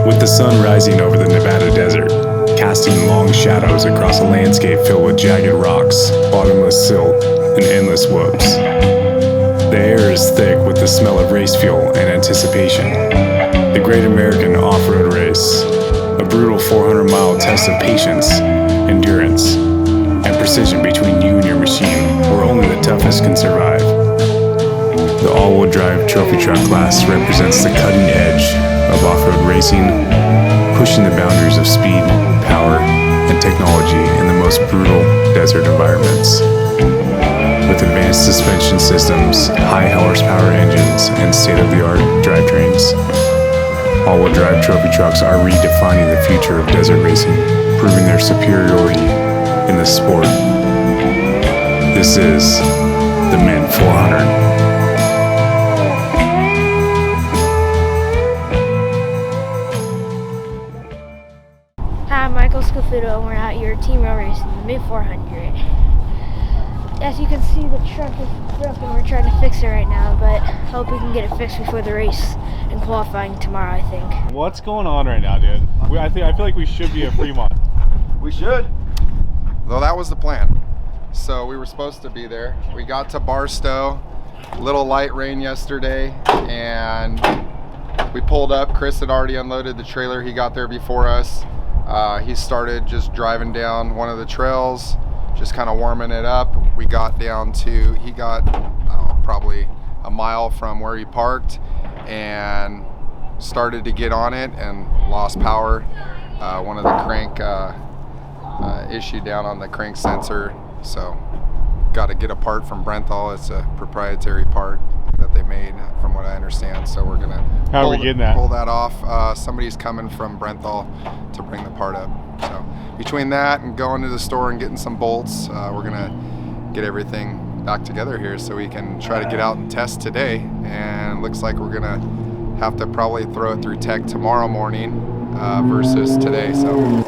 With the sun rising over the Nevada desert, casting long shadows across a landscape filled with jagged rocks, bottomless silt, and endless whoops. The air is thick with the smell of race fuel and anticipation. The Great American Off-Road Race, a brutal 400-mile test of patience, endurance, and precision between you and your machine, where only the toughest can survive. The all-wheel drive trophy truck class represents the cutting edge of off-road racing, pushing the boundaries of speed, power, and technology in the most brutal desert environments. With advanced suspension systems, high horsepower engines, and state-of-the-art drivetrains, all-wheel drive trophy trucks are redefining the future of desert racing, proving their superiority in the sport. This is the MINT400. Hi, I'm Michael Scafuto, and we're out here team road racing the MINT400. As you can see, the truck is broken. We're trying to fix it right now, but hope we can get it fixed before the race and qualifying tomorrow, I think. What's going on right now, dude? I feel like we should be at Fremont. We should. Though that was the plan. So we were supposed to be there. We got to Barstow, little light rain yesterday, and we pulled up. Chris had already unloaded the trailer. He got there before us. He started just driving down one of the trails, just kind of warming it up. We got down to, he got probably a mile from where he parked and started to get on it and lost power. One of the crank issue down on the crank sensor, so got to get a part from Brenthal. It's a proprietary part that they made, from what I understand. So we're gonna pull that off. Somebody's coming from Brenthal to bring the part up. So between that and going to the store and getting some bolts, we're gonna get everything back together here so we can try to get out and test today. And looks like we're gonna have to probably throw it through tech tomorrow morning versus today. So.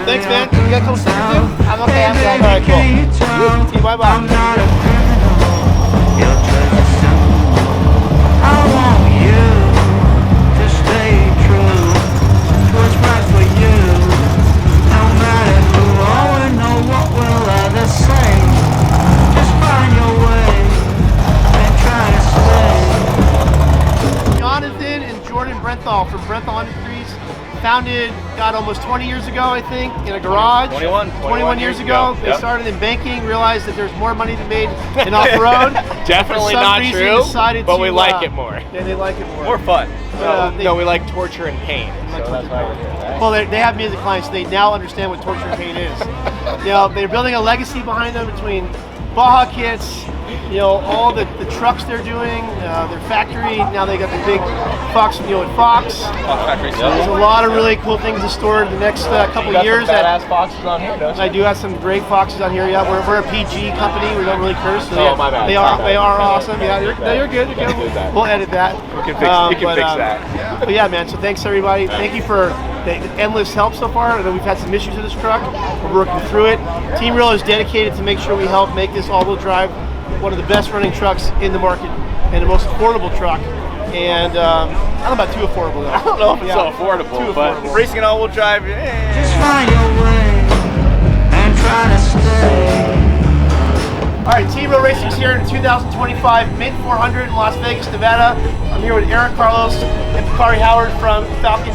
Thanks, man. You got a couple seconds too? I'm okay, I'm good. Alright, cool. See you, bye-bye. I want you to stay true to what's right for you. No matter who or know what will others say. Just find your way and try to stay. Jonathan and Jordan Brenthal from Brenthal Industries, founded, God, almost 20 years ago, I think, in a garage. 21 years ago. They started in banking, realized that there's more money to be made in off-road. Definitely not true, but we like it more. Yeah, they like it more. More fun. No, we like torture and pain. So that's why we're here, right? Well, they have me as a client, so they now understand what torture and pain is. You know, they're building a legacy behind them between Baja kits, you know, all the trucks they're doing, their factory. Now they got the big Fox, you know, at Fox. Factory. There's a lot of really cool things in store in the next couple of years. Some badass Foxes on here, don't you? I do have some great Foxes on here. Yeah, we're a PG company. We don't really curse. So my bad. They are awesome. Yeah, you're good. You're good. We'll edit that. We can fix that. But yeah, man. So thanks everybody. Thank you for the endless help so far. I know we've had some issues with this truck. We're working through it. Team Real is dedicated to make sure we help make this all-wheel drive one of the best running trucks in the market and the most affordable truck. And I don't know about too affordable though. I don't know if it's so affordable, but racing an all-wheel drive, Just find your way and try to stay. All right, Team Real Racing's here in 2025 MINT400 in Las Vegas, Nevada. I'm here with Eric Carlos and Bakari Howard from Falcon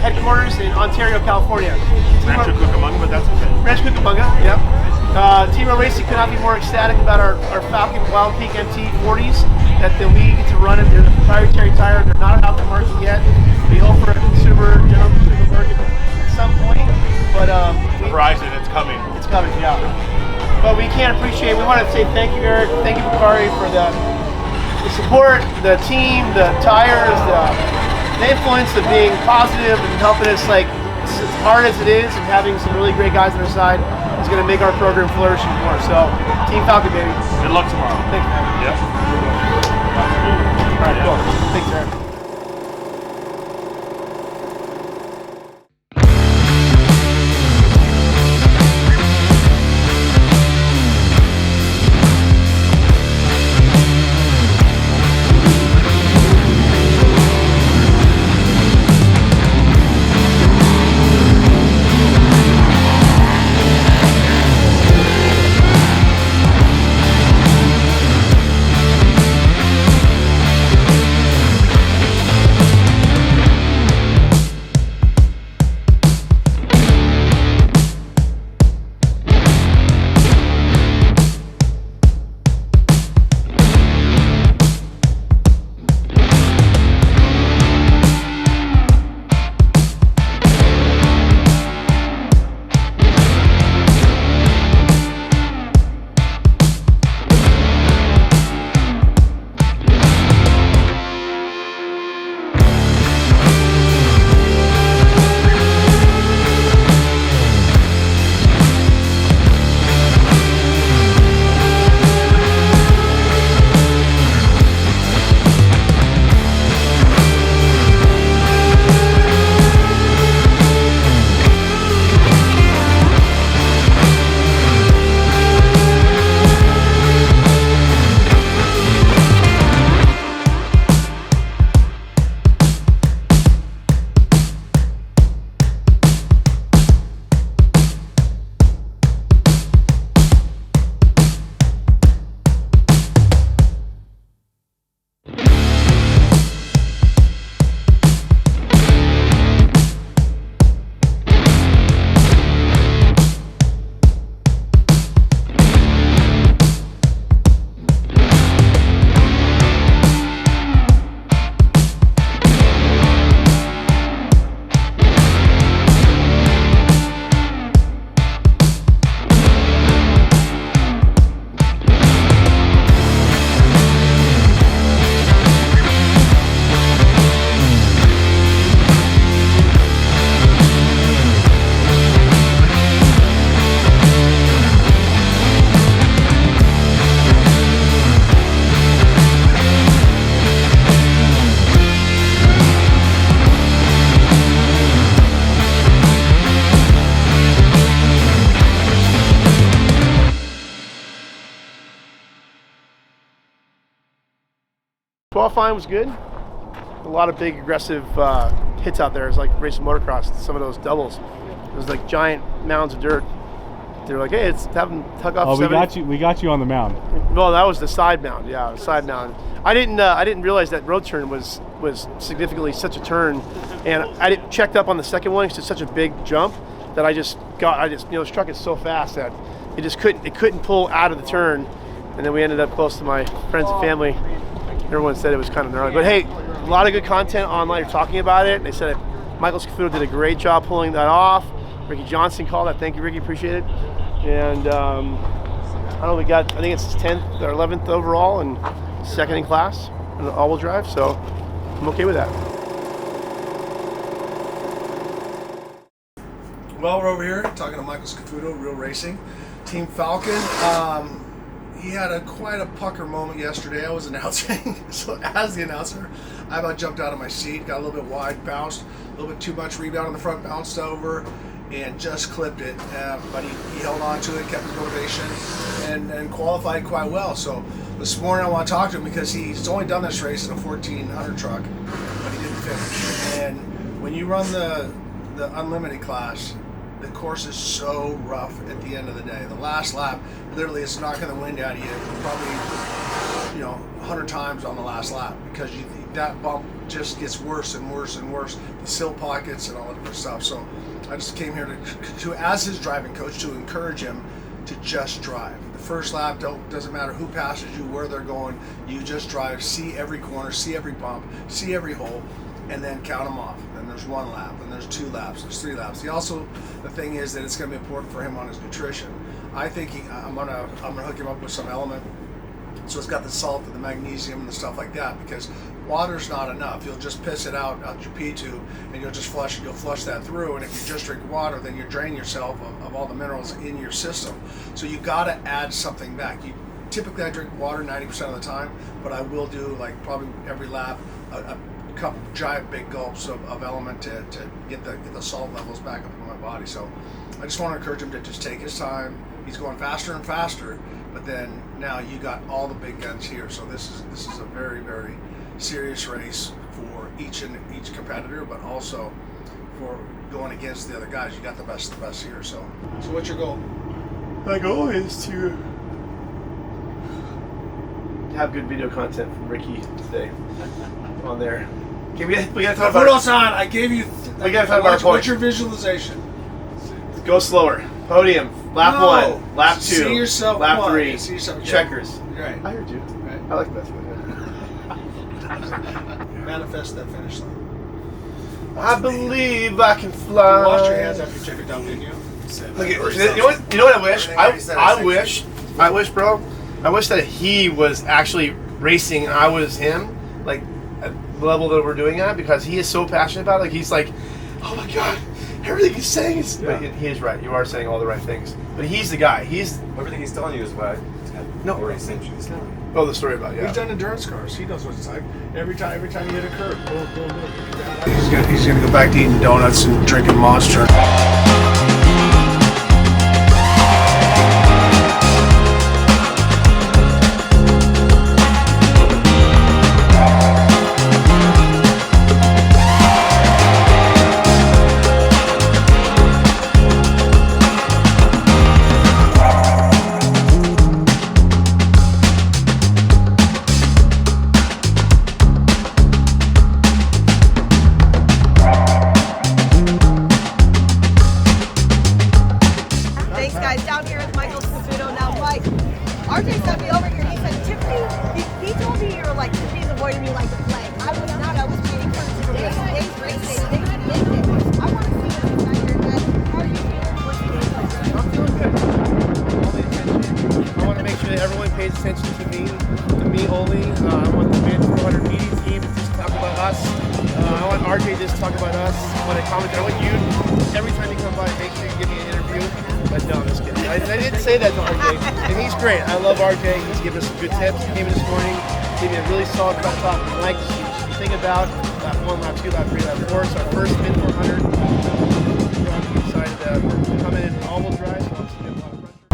headquarters in Ontario, California. Rancho Cucamonga, but that's okay. Rancho Cucamonga, yep. Team Real Racing could not be more ecstatic about our Falcon Wild Peak MT40s that we get to run it. They're the proprietary tire. They're not out to market yet. We hope for a consumer want to say thank you, Eric. Thank you, Bakari, for the support, the team, the tires, the influence of being positive and helping us, like, as hard as it is, and having some really great guys on our side is going to make our program flourish more. So, Team Falcon, baby. Good luck tomorrow. Thank you. Yep. All right, cool. Thanks, Eric. Qualifying was good. A lot of big aggressive hits out there. It's like racing motocross. Some of those doubles. It was like giant mounds of dirt. They were like, "Hey, it's having tug off." Oh, 70. we got you on the mound. Well, that was the side mound. Yeah, the side mound. I didn't realize that road turn was significantly such a turn, and I didn't checked up on the second one because it's such a big jump that I just this truck is so fast that it couldn't pull out of the turn, and then we ended up close to my friends and family. Everyone said it was kind of gnarly, but hey, a lot of good content online talking about it. They said Michael Scafuto did a great job pulling that off. Ricky Johnson called that. Thank you, Ricky. Appreciate it. And I don't know, I think it's 10th or 11th overall and second in class in all-wheel drive, so I'm okay with that. Well, we're over here talking to Michael Scafuto, Real Racing, Team Falcon. He had quite a pucker moment yesterday. I was announcing, so as the announcer, I about jumped out of my seat, got a little bit wide, bounced, a little bit too much rebound on the front, bounced over, and just clipped it. But he held on to it, kept his motivation, and qualified quite well. So this morning I want to talk to him because he's only done this race in a 1400 truck, but he didn't finish. And when you run the unlimited class, the course is so rough at the end of the day. The last lap, literally, it's knocking the wind out of you probably 100 times on the last lap because that bump just gets worse and worse and worse. The sill pockets and all that different stuff. So I just came here to as his driving coach, to encourage him to just drive. The first lap doesn't matter who passes you, where they're going. You just drive, see every corner, see every bump, see every hole, and then count them off. Then there's 1 lap, and there's 2 laps, there's 3 laps. The thing is that it's going to be important for him on his nutrition. I think I'm gonna hook him up with some element. So it's got the salt and the magnesium and the stuff like that, because water's not enough. You'll just piss it out your pee tube, and you'll flush that through. And if you just drink water, then you drain yourself of all the minerals in your system. So you got to add something back. Typically I drink water 90% of the time, but I will do, like, probably every lap a couple giant big gulps of element to get the salt levels back up in my body. So I just want to encourage him to just take his time. He's going faster and faster, but then now you got all the big guns here. So this is a very, very serious race for each competitor, but also for going against the other guys. You got the best here. So what's your goal? My goal is to have good video content from Ricky today on there. Okay, we gotta talk about Hold on, I gave you. We gotta talk about what's your visualization? Go slower. Podium. Lap No. 1. Lap 2. See yourself. Lap one. 3. See yourself. Checkers. Right. I heard you. Right. I like that. Manifest that finish line. I believe I can fly. You washed your hands after you checked it down, didn't you? Look at, you know what I wish? I wish, bro. I wish that he was actually racing and I was him, like at the level that we're doing at, because he is so passionate about it. Like, he's like, oh my god, everything he's saying is. Yeah. But he is right. You are saying all the right things. But he's the guy. He's everything he's telling you is what I already sent you. Oh, the story about He's done endurance cars. He knows what it's like. Every time you hit a curve, boom, boom, boom. He's gonna go back to eating donuts and drinking Monster. attention to me only. I want the MINT400 media team to just talk about us. I want RJ just to talk about us. When I comment, I want you, every time you come by, make sure you give me an interview. But no, I'm just kidding. I didn't say that to RJ. And he's great. I love RJ. He's given us some good tips. He came in this morning, gave me a really solid front top. Like you think about lap 1, lap 2, lap 3, lap 4. It's our first MINT400. I'm excited to come in all-wheel drive. So I'm just getting a lot of pressure.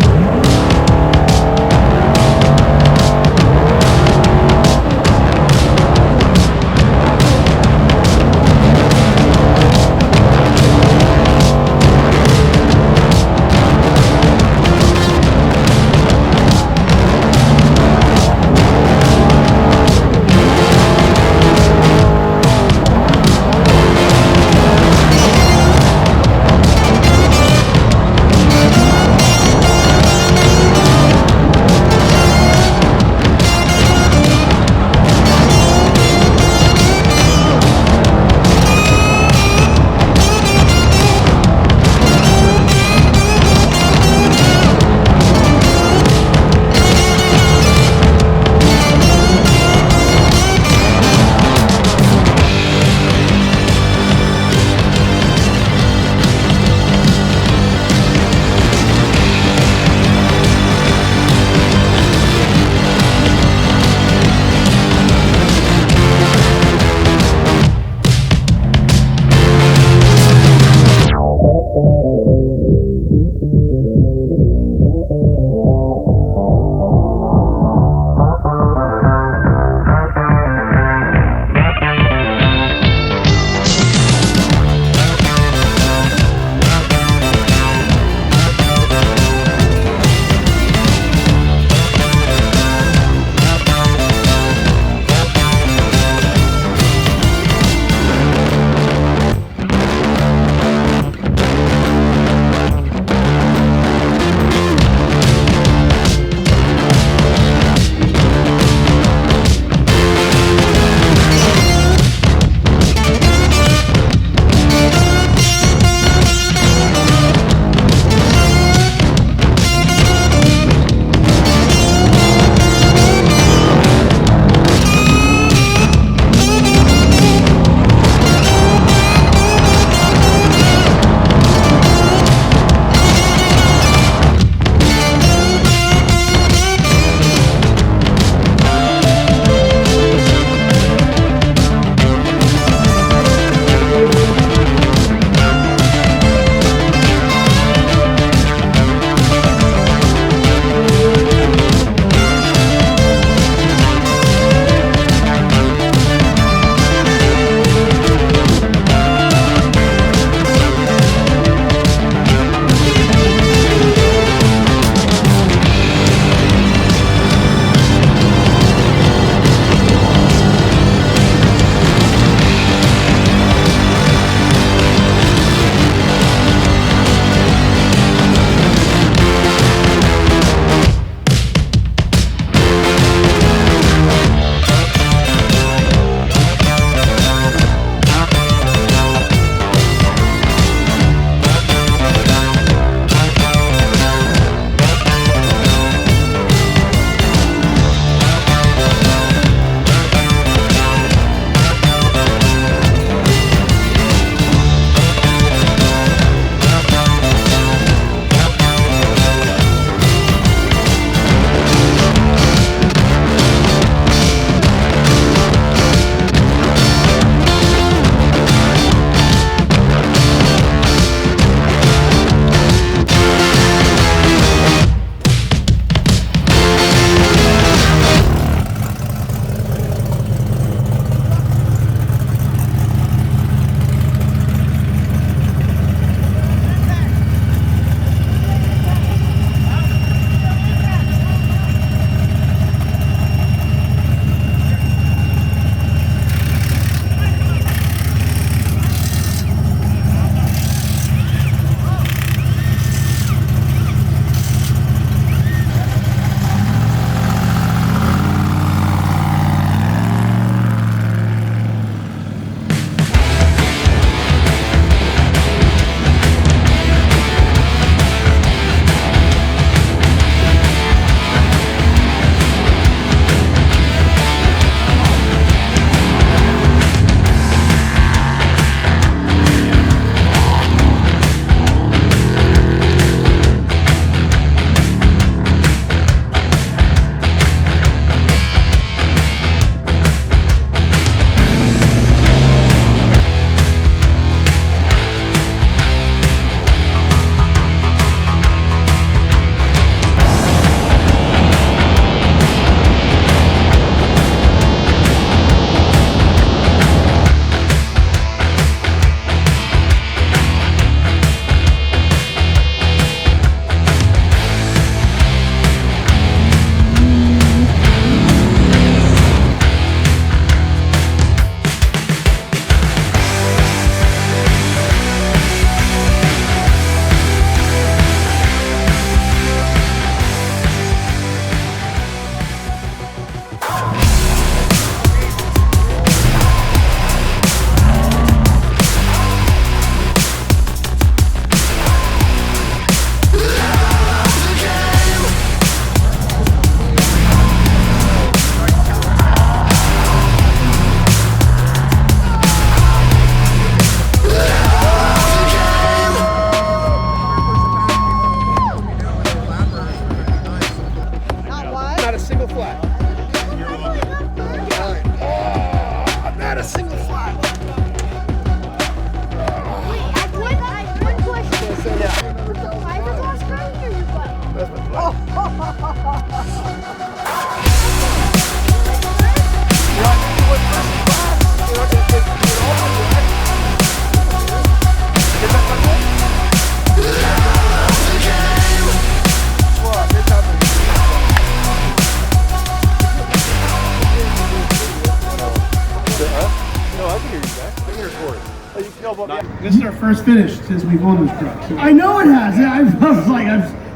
This is our first finish since we've owned this truck. So. I know it has.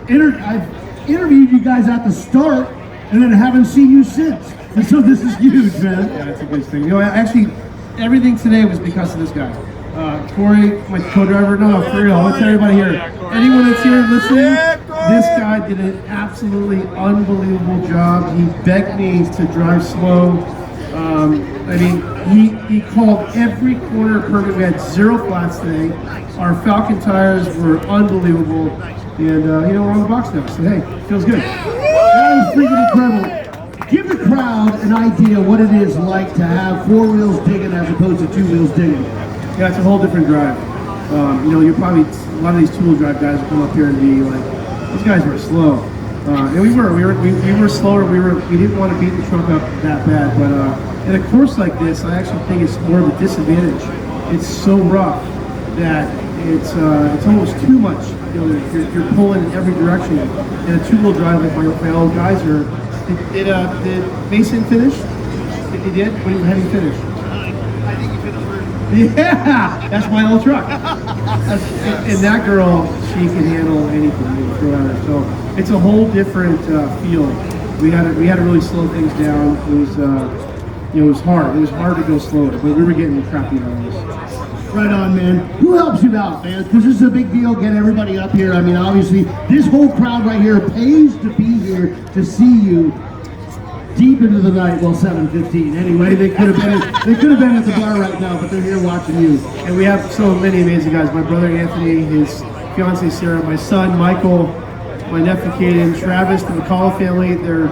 I've interviewed you guys at the start, and then haven't seen you since. And so this is huge, man. Yeah, it's a good thing. You know, actually, everything today was because of this guy. Corey, my co-driver. No, for real. Let's everybody here. Anyone that's here listening, this guy did an absolutely unbelievable job. He begged me to drive slow. I mean, he called every corner perfect. We had 0 flats today. Our Falcon tires were unbelievable. And, you know, we're on the box now. So, hey, feels good. That was freaking incredible. Give the crowd an idea what it is like to have 4 wheels digging as opposed to 2 wheels digging. Yeah, it's a whole different drive. You know, you're probably, a lot of these two-wheel drive guys will come up here and be like, these guys were slow. And we were slower. We didn't want to beat the truck up that bad. But in a course like this, I actually think it's more of a disadvantage. It's so rough that it's almost too much. You know, you're pulling in every direction. In a two-wheel drive like my old guys are. Did Mason finish? He did? How did he finish? I think you finished first. Yeah, that's my old truck. And that girl, she can handle anything you throw at her. So it's a whole different feel. We had to really slow things down. It was hard. It was hard to go slower, but we were getting crappy on this. Right on, man. Who helps you out, man? Because this is a big deal. Get everybody up here. I mean, obviously, this whole crowd right here pays to be here to see you deep into the night. Well, 7:15. Anyway, they could have been at the bar right now, but they're here watching you. And we have so many amazing guys. My brother Anthony, his fiance Sarah, my son Michael, my nephew Caden, Travis, the McCall family. They're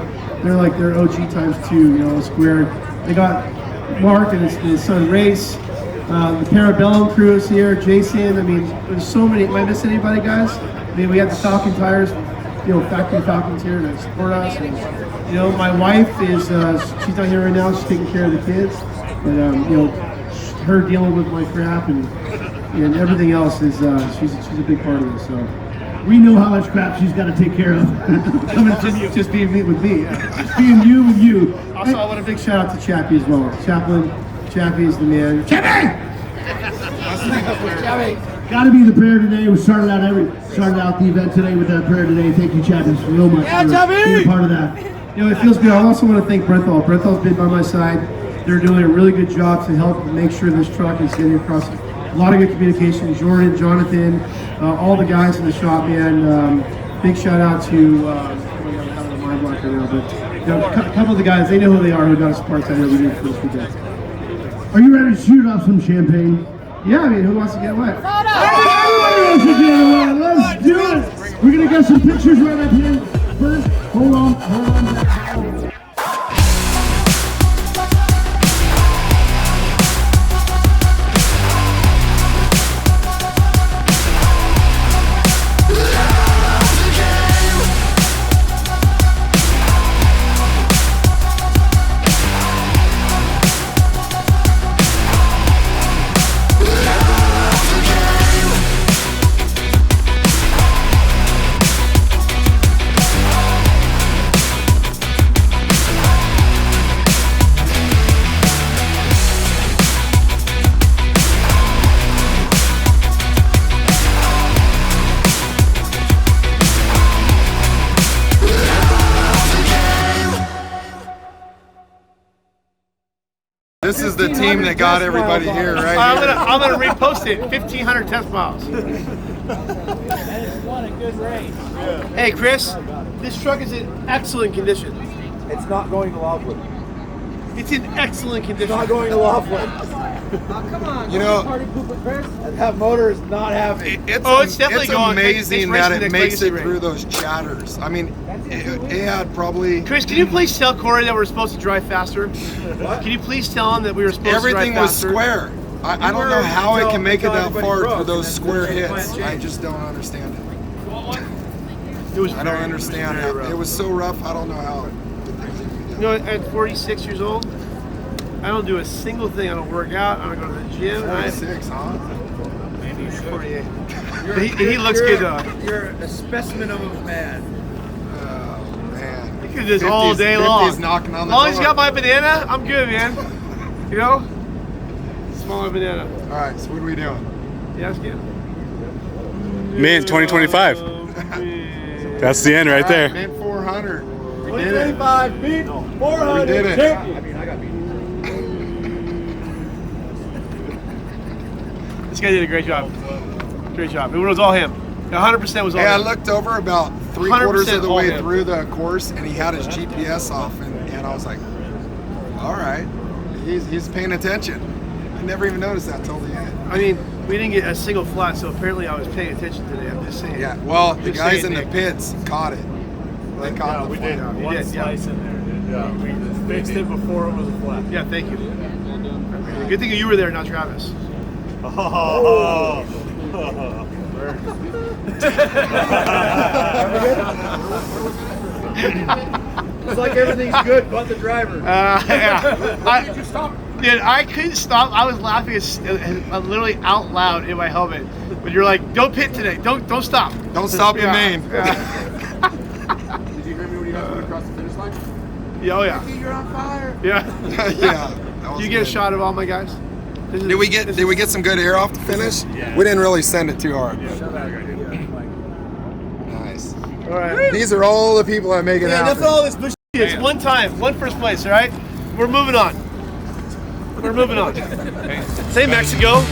OG times 2. You know, squared. They got Mark and his son Race. The Parabellum crew is here, Jason. I mean, there's so many. Am I missing anybody, guys? I mean, we have the Falcon tires, you know, factory Falcons here to support us. And, you know, my wife is, she's not here right now. She's taking care of the kids. But, you know, her dealing with my crap and everything else is, she's a big part of this. So We know how much crap she's got to take care of. just being me with me. Just being you with you. Also, I want a big shout out to Chappie as well. Chappie is the man. Chappie! Got to be the prayer today. We started out the event today with that prayer today. Thank you, Chappie, so much for being part of that. You know, it feels good. I also want to thank Brenthal. Brenthal's been by my side. They're doing a really good job to help make sure this truck is getting across. A lot of good communication. Jordan, Jonathan, all the guys in the shop, man. Big shout out to my block right now, but you know, a couple of the guys, they know who they are, who got us parts out here we did for this weekend. Are you ready to shoot off some champagne? Yeah, I mean, who wants to get wet? Everybody wants to get wet. Let's do it. We're gonna get some pictures right up here. First, hold on. This is the team that got everybody here, right? I'm gonna repost it. 1,500 test miles. What a good race. Hey, Chris, this truck is in excellent condition. It's not going to Loveland. It's in excellent condition. It's not going to Loveland. Oh, come on. You know, Party pooper, Chris. That motor is not happy. It's definitely going. Amazing that it makes it race. through those chatters. I mean, it had probably... Chris, can you please tell Corey that we're supposed to drive faster? What? Can you please tell him that we were supposed Everything to drive was faster? square. I don't know how it can make it that far for those square hits. I just don't understand it. I don't understand how. It was so rough, I don't know how. You know, at 46 years old, I don't do a single thing. I don't work out. I don't go to the gym. 46, huh? Maybe 48. He looks good though. You're a specimen of a man. Oh, man. He can do this all day long. Knocking on As the long as door. you got my banana, I'm good, man. You know? Small banana. All right, so what are we doing? Yeah, that's good. Mint 2025. That's the end right there. Mint 400. We did it. 25, beat 400. We did it. This guy did a great job. Great job. It was all him. 100% was all Hey, I him. looked over about 3/4 of the all way him. through the course, and he had his GPS off, and I was like, all right, he's paying attention. I never even noticed that till the end. I mean, we didn't get a single flat, so apparently I was paying attention today. I'm just saying. Yeah, well, the Just guys saying, in the Nick. pits caught it. They caught we the did. flat. You One did, yeah. slice in there. Yeah, we fixed it before it was a flat. Yeah, thank you. Good thing you were there, not Travis. Oh. It's like everything's good but the driver. Yeah. Dude, I couldn't stop. I was laughing literally out loud in my helmet. When you're like, "Don't pit today. Don't stop. Don't stop in Yeah. Maine. Yeah. Did you hear me when you guys went across the finish line? Yeah, oh yeah. You're on fire. Yeah. Yeah. that was Did you get a good. shot of all my guys? Did we get some good air off the finish? We didn't really send it too hard. Nice. All right. These are all the people that make it enough happen. of all this bush. It's one time, one first place. All right. We're moving on. We're moving on. Say Mexico.